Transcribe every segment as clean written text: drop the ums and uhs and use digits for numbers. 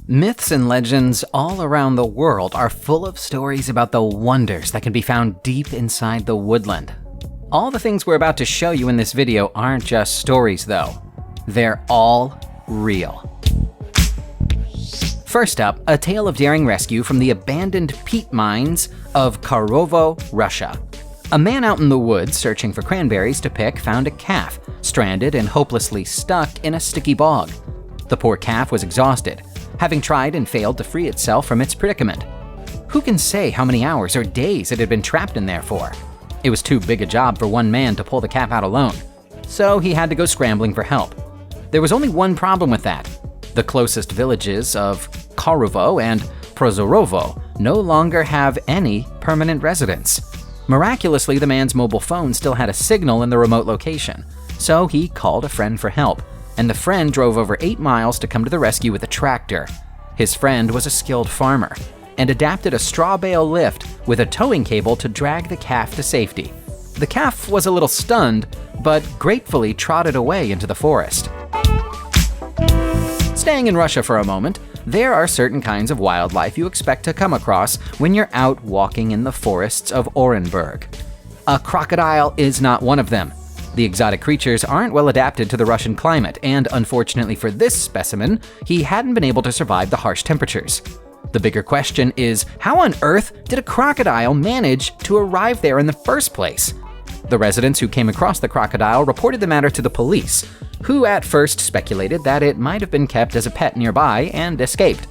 Myths and legends all around the world are full of stories about the wonders that can be found deep inside the woodland. All the things we're about to show you in this video aren't just stories though. They're all real. First up, a tale of daring rescue from the abandoned peat mines of Kharovo, Russia. A man out in the woods searching for cranberries to pick found a calf, stranded and hopelessly stuck in a sticky bog. The poor calf was exhausted, having tried and failed to free itself from its predicament. Who can say how many hours or days it had been trapped in there for? It was too big a job for one man to pull the calf out alone, so he had to go scrambling for help. There was only one problem with that. The closest villages of Kharovo and Prozorovo no longer have any permanent residents. Miraculously, the man's mobile phone still had a signal in the remote location, so he called a friend for help, and the friend drove over 8 miles to come to the rescue with a tractor. His friend was a skilled farmer and adapted a straw bale lift with a towing cable to drag the calf to safety. The calf was a little stunned, but gratefully trotted away into the forest. Staying in Russia for a moment, there are certain kinds of wildlife you expect to come across when you're out walking in the forests of Orenburg. A crocodile is not one of them. The exotic creatures aren't well adapted to the Russian climate, and unfortunately for this specimen, he hadn't been able to survive the harsh temperatures. The bigger question is, how on earth did a crocodile manage to arrive there in the first place? The residents who came across the crocodile reported the matter to the police, who at first speculated that it might have been kept as a pet nearby and escaped.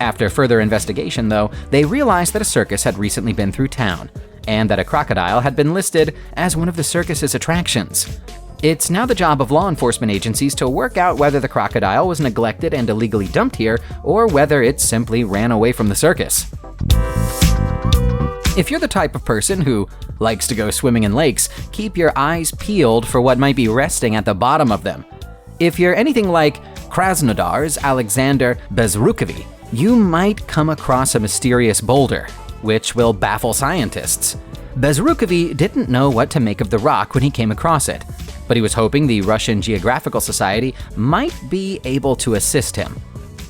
After further investigation, though, they realized that a circus had recently been through town, and that a crocodile had been listed as one of the circus's attractions. It's now the job of law enforcement agencies to work out whether the crocodile was neglected and illegally dumped here, or whether it simply ran away from the circus. If you're the type of person who likes to go swimming in lakes, keep your eyes peeled for what might be resting at the bottom of them. If you're anything like Krasnodar's Alexander Bezrukovi, you might come across a mysterious boulder, which will baffle scientists. Bezrukovi didn't know what to make of the rock when he came across it, but he was hoping the Russian Geographical Society might be able to assist him.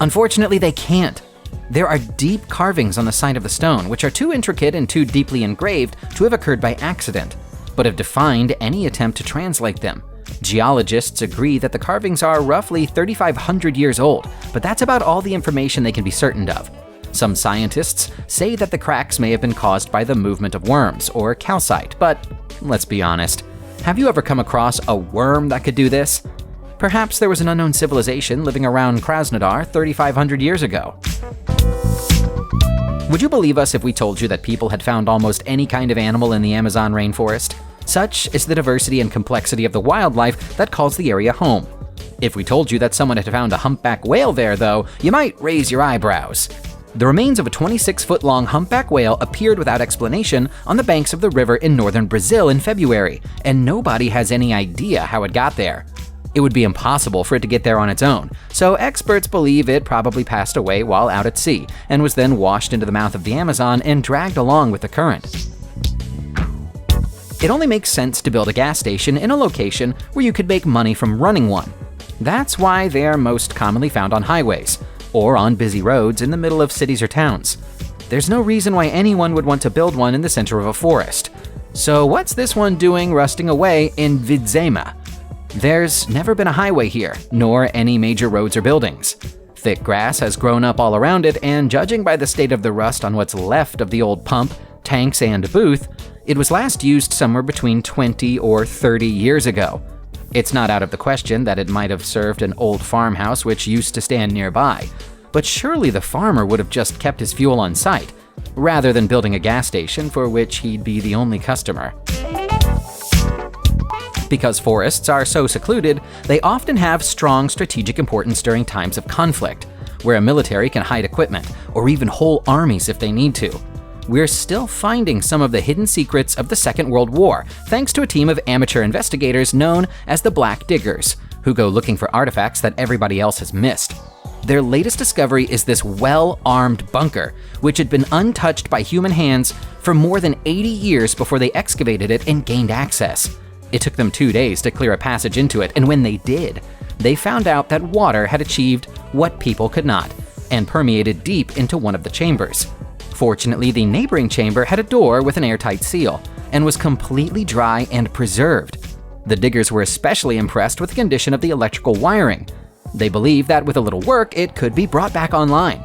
Unfortunately, they can't. There are deep carvings on the side of the stone, which are too intricate and too deeply engraved to have occurred by accident, but have defined any attempt to translate them. Geologists agree that the carvings are roughly 3,500 years old, but that's about all the information they can be certain of. Some scientists say that the cracks may have been caused by the movement of worms or calcite, but let's be honest. Have you ever come across a worm that could do this? Perhaps there was an unknown civilization living around Krasnodar 3,500 years ago. Would you believe us if we told you that people had found almost any kind of animal in the Amazon rainforest? Such is the diversity and complexity of the wildlife that calls the area home. If we told you that someone had found a humpback whale there, though, you might raise your eyebrows. The remains of a 26-foot-long humpback whale appeared without explanation on the banks of the river in northern Brazil in February, and nobody has any idea how it got there. It would be impossible for it to get there on its own, so experts believe it probably passed away while out at sea, and was then washed into the mouth of the Amazon and dragged along with the current. It only makes sense to build a gas station in a location where you could make money from running one. That's why they are most commonly found on highways, or on busy roads in the middle of cities or towns. There's no reason why anyone would want to build one in the center of a forest. So what's this one doing rusting away in Vidzema? There's never been a highway here, nor any major roads or buildings. Thick grass has grown up all around it, and judging by the state of the rust on what's left of the old pump, tanks, and booth, it was last used somewhere between 20 or 30 years ago. It's not out of the question that it might have served an old farmhouse which used to stand nearby, but surely the farmer would have just kept his fuel on site, rather than building a gas station for which he'd be the only customer. Because forests are so secluded, they often have strong strategic importance during times of conflict, where a military can hide equipment, or even whole armies if they need to. We're still finding some of the hidden secrets of the Second World War, thanks to a team of amateur investigators known as the Black Diggers, who go looking for artifacts that everybody else has missed. Their latest discovery is this well-armed bunker, which had been untouched by human hands for more than 80 years before they excavated it and gained access. It took them 2 days to clear a passage into it, and when they did, they found out that water had achieved what people could not. and permeated deep into one of the chambers. Fortunately, the neighboring chamber had a door with an airtight seal and was completely dry and preserved. The diggers were especially impressed with the condition of the electrical wiring. They believed that with a little work, it could be brought back online.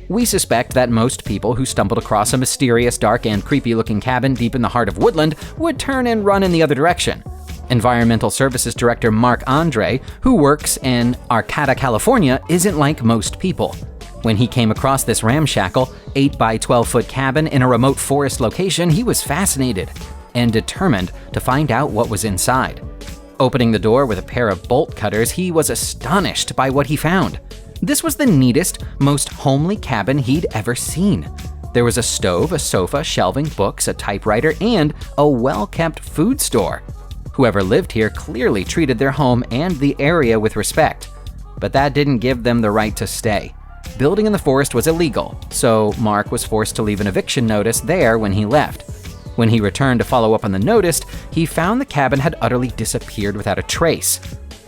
We suspect that most people who stumbled across a mysterious, dark, and creepy-looking cabin deep in the heart of woodland would turn and run in the other direction. Environmental Services Director Mark Andre, who works in Arcata, California, isn't like most people. When he came across this ramshackle, 8 by 12-foot cabin in a remote forest location, he was fascinated and determined to find out what was inside. Opening the door with a pair of bolt cutters, he was astonished by what he found. This was the neatest, most homely cabin he'd ever seen. There was a stove, a sofa, shelving, books, a typewriter, and a well-kept food store. Whoever lived here clearly treated their home and the area with respect. But that didn't give them the right to stay. Building in the forest was illegal, so Mark was forced to leave an eviction notice there when he left. When he returned to follow up on the notice, he found the cabin had utterly disappeared without a trace.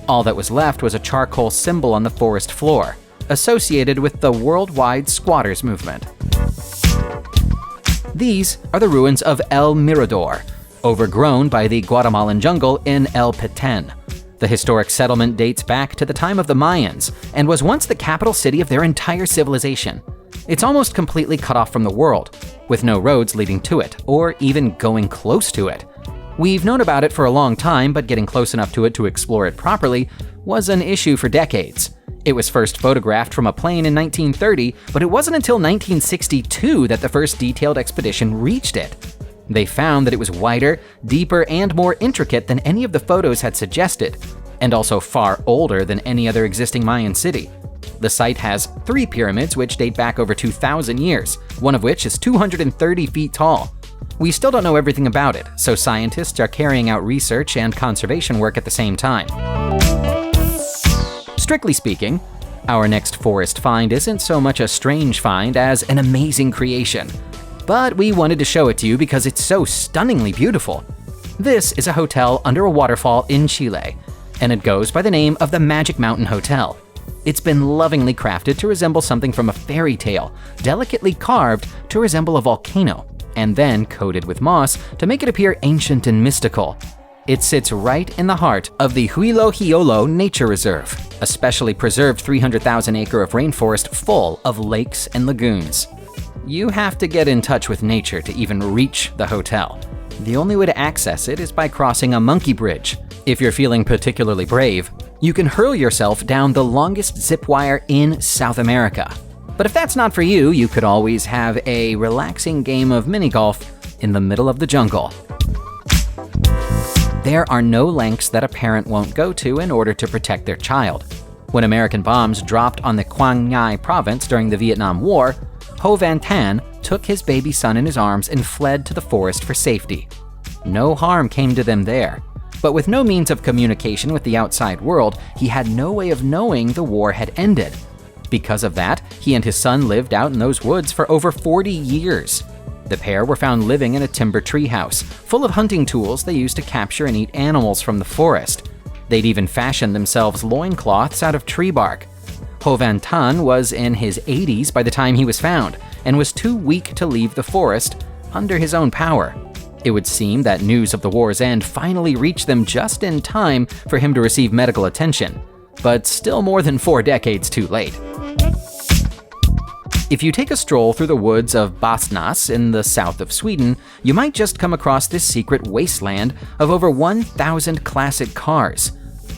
All that was left was a charcoal symbol on the forest floor, associated with the worldwide squatters movement. These are the ruins of El Mirador, overgrown by the Guatemalan jungle in El Petén. The historic settlement dates back to the time of the Mayans and was once the capital city of their entire civilization. It's almost completely cut off from the world, with no roads leading to it, or even going close to it. We've known about it for a long time, but getting close enough to it to explore it properly was an issue for decades. It was first photographed from a plane in 1930, but it wasn't until 1962 that the first detailed expedition reached it. They found that it was wider, deeper, and more intricate than any of the photos had suggested, and also far older than any other existing Mayan city. The site has 3 pyramids which date back over 2,000 years, one of which is 230 feet tall. We still don't know everything about it, so scientists are carrying out research and conservation work at the same time. Strictly speaking, our next forest find isn't so much a strange find as an amazing creation. But we wanted to show it to you because it's so stunningly beautiful. This is a hotel under a waterfall in Chile, and it goes by the name of the Magic Mountain Hotel. It's been lovingly crafted to resemble something from a fairy tale, delicately carved to resemble a volcano, and then coated with moss to make it appear ancient and mystical. It sits right in the heart of the Huilo Hiolo Nature Reserve, a specially preserved 300,000 acre of rainforest full of lakes and lagoons. You have to get in touch with nature to even reach the hotel. The only way to access it is by crossing a monkey bridge. If you're feeling particularly brave, you can hurl yourself down the longest zip wire in South America. But if that's not for you, you could always have a relaxing game of mini golf in the middle of the jungle. There are no lengths that a parent won't go to in order to protect their child. When American bombs dropped on the Quang Ngai province during the Vietnam War, Ho Van Tan took his baby son in his arms and fled to the forest for safety. No harm came to them there, but with no means of communication with the outside world, he had no way of knowing the war had ended. Because of that, he and his son lived out in those woods for over 40 years. The pair were found living in a timber treehouse, full of hunting tools they used to capture and eat animals from the forest. They'd even fashioned themselves loincloths out of tree bark. Ho Van Tan was in his 80s by the time he was found, and was too weak to leave the forest under his own power. It would seem that news of the war's end finally reached them just in time for him to receive medical attention, but still more than 4 decades too late. If you take a stroll through the woods of Bastnäs in the south of Sweden, you might just come across this secret wasteland of over 1,000 classic cars.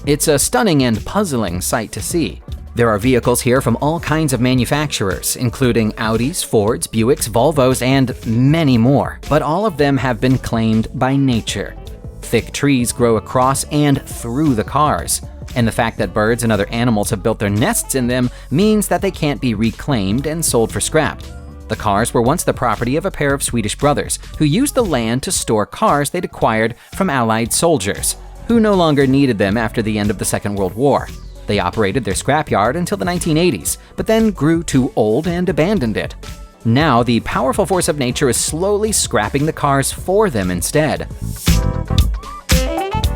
It's a stunning and puzzling sight to see. There are vehicles here from all kinds of manufacturers, including Audis, Fords, Buicks, Volvos, and many more, but all of them have been claimed by nature. Thick trees grow across and through the cars, and the fact that birds and other animals have built their nests in them means that they can't be reclaimed and sold for scrap. The cars were once the property of a pair of Swedish brothers who used the land to store cars they'd acquired from Allied soldiers, who no longer needed them after the end of the Second World War. They operated their scrapyard until the 1980s, but then grew too old and abandoned it. Now, the powerful force of nature is slowly scrapping the cars for them instead.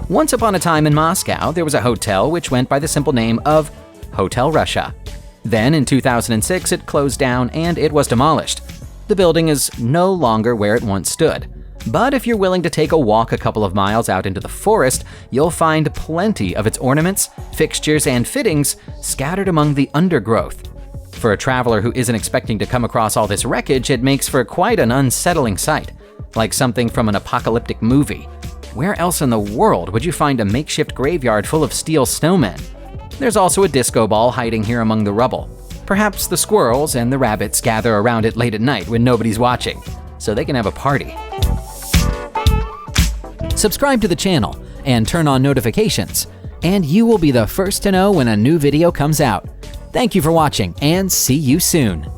Once upon a time in Moscow, there was a hotel which went by the simple name of Hotel Russia. Then in 2006, it closed down and it was demolished. The building is no longer where it once stood. But if you're willing to take a walk a couple of miles out into the forest, you'll find plenty of its ornaments, fixtures, and fittings scattered among the undergrowth. For a traveler who isn't expecting to come across all this wreckage, it makes for quite an unsettling sight, like something from an apocalyptic movie. Where else in the world would you find a makeshift graveyard full of steel snowmen? There's also a disco ball hiding here among the rubble. Perhaps the squirrels and the rabbits gather around it late at night when nobody's watching, so they can have a party. Subscribe to the channel and turn on notifications, and you will be the first to know when a new video comes out. Thank you for watching, and see you soon.